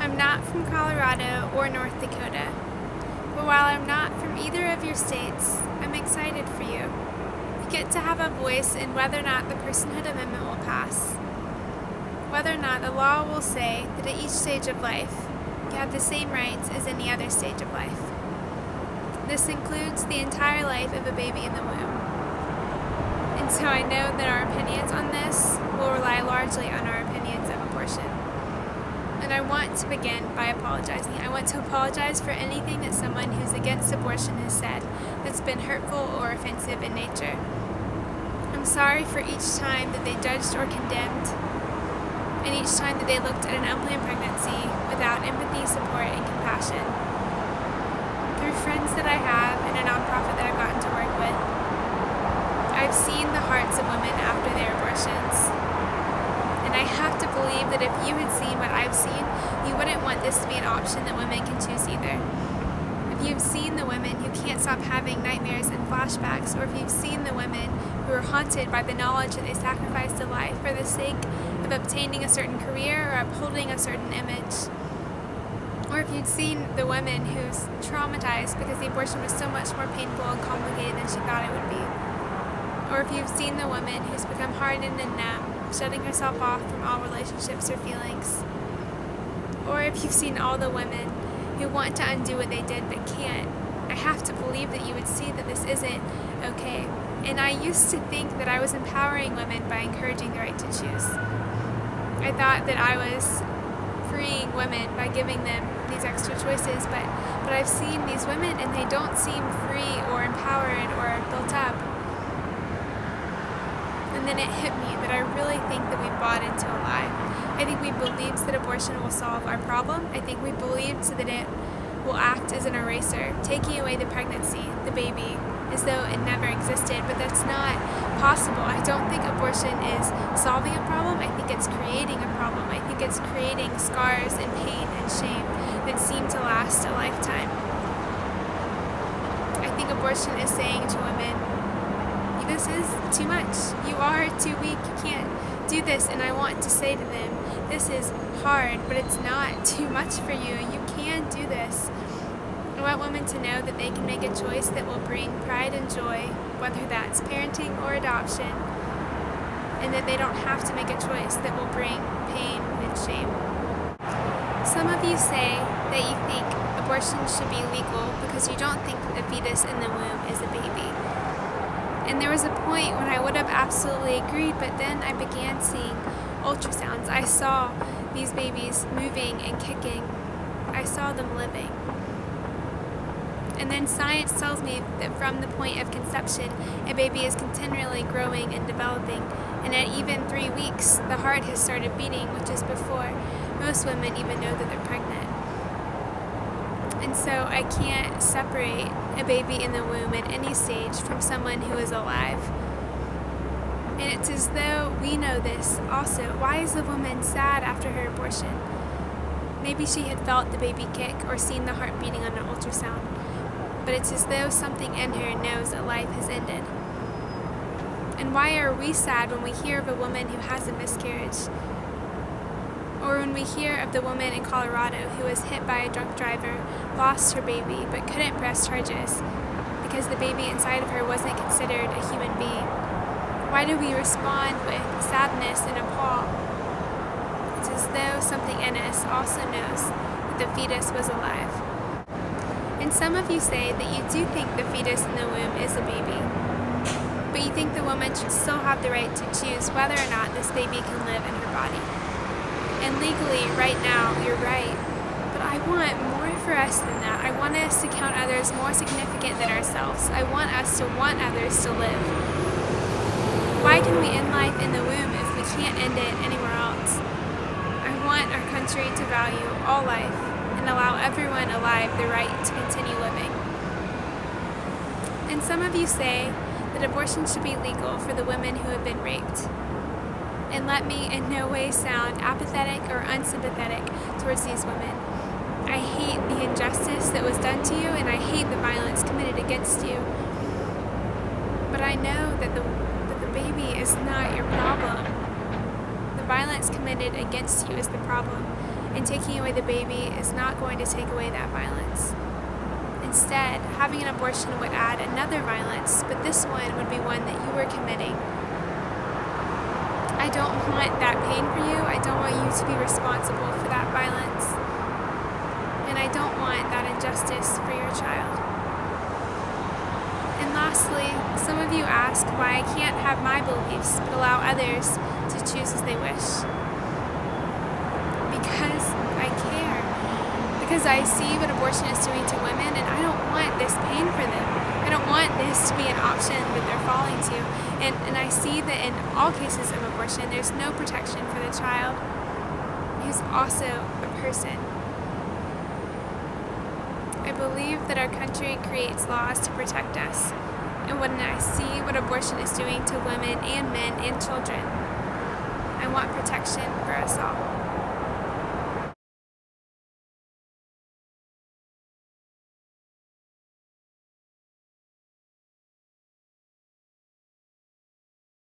I'm not from Colorado or North Dakota, but while I'm not from either of your states, I'm excited for you. You get to have a voice in whether or not the Personhood Amendment will pass, whether or not the law will say that at each stage of life, you have the same rights as any other stage of life. This includes the entire life of a baby in the womb. And so I know that our opinions on this will rely largely on our opinions of abortion. And I want to begin by apologizing. I want to apologize for anything that someone who's against abortion has said that's been hurtful or offensive in nature. I'm sorry for each time that they judged or condemned, and each time that they looked at an unplanned pregnancy without empathy, support, and compassion. Through friends that I have and a nonprofit that I've gotten to work with, I've seen the hearts of women after their abortions. And I have to believe that if you had seen what I've seen, you wouldn't want this to be an option that women can choose either. If you've seen the women who can't stop having nightmares and flashbacks, or if you've seen the women who are haunted by the knowledge that they sacrificed a life for the sake of obtaining a certain career or upholding a certain image, or if you'd seen the woman who's traumatized because the abortion was so much more painful and complicated than she thought it would be, or if you've seen the woman who's become hardened and numb, shutting herself off from all relationships or feelings, or if you've seen all the women who want to undo what they did but can't, I have to believe that you would see that this isn't okay. And I used to think that I was empowering women by encouraging the right to choose. I thought that I was freeing women by giving them these extra choices, but I've seen these women and they don't seem free or empowered or built up. And then it hit me that I really think that we bought into a lie. I think we believed that abortion will solve our problem. I think we believed that it will act as an eraser, taking away the pregnancy, the baby, as though it never existed, but that's not possible. I don't think abortion is solving a problem. I think it's creating a problem. I think it's creating scars and pain and shame that seem to last a lifetime. I think abortion is saying to women, this is too much. You are too weak. You can't do this. And I want to say to them, this is hard, but it's not too much for you. You can do this. I want women to know that they can make a choice that will bring pride and joy, whether that's parenting or adoption, and that they don't have to make a choice that will bring pain and shame. Some of you say that you think abortion should be legal because you don't think that the fetus in the womb is a baby. And there was a point when I would have absolutely agreed, but then I began seeing ultrasounds. I saw these babies moving and kicking. I saw them living. And then science tells me that from the point of conception, a baby is continually growing and developing. And at even 3 weeks, the heart has started beating, which is before most women even know that they're pregnant. And so I can't separate a baby in the womb at any stage from someone who is alive. And it's as though we know this also. Why is the woman sad after her abortion? Maybe she had felt the baby kick or seen the heart beating on an ultrasound. But it's as though something in her knows that life has ended. And why are we sad when we hear of a woman who has a miscarriage? Or when we hear of the woman in Colorado who was hit by a drunk driver, lost her baby, but couldn't press charges because the baby inside of her wasn't considered a human being? Why do we respond with sadness and appall? It's as though something in us also knows that the fetus was alive. And some of you say that you do think the fetus in the womb is a baby, but you think the woman should still have the right to choose whether or not this baby can live in her body. And legally, right now, you're right. But I want more for us than that. I want us to count others more significant than ourselves. I want us to want others to live. Why can we end life in the womb if we can't end it anywhere else? I want our country to value all life and allow everyone alive the right to continue living. And some of you say that abortion should be legal for the women who have been raped. And let me in no way sound apathetic or unsympathetic towards these women. I hate the injustice that was done to you, and I hate the violence committed against you. But I know that the baby is not your problem. The violence committed against you is the problem. and taking away the baby is not going to take away that violence. Instead, having an abortion would add another violence, but this one would be one that you were committing. I don't want that pain for you. I don't want you to be responsible for that violence. And I don't want that injustice for your child. And lastly, some of you ask why I can't have my beliefs but allow others to choose as they wish. Because I care. Because I see what abortion is doing to women, and I don't want this pain for them. I don't want this to be an option that they're falling to. And I see that in all cases of abortion, there's no protection for the child, who's also a person. I believe that our country creates laws to protect us. And when I see what abortion is doing to women and men and children, I want protection for us all.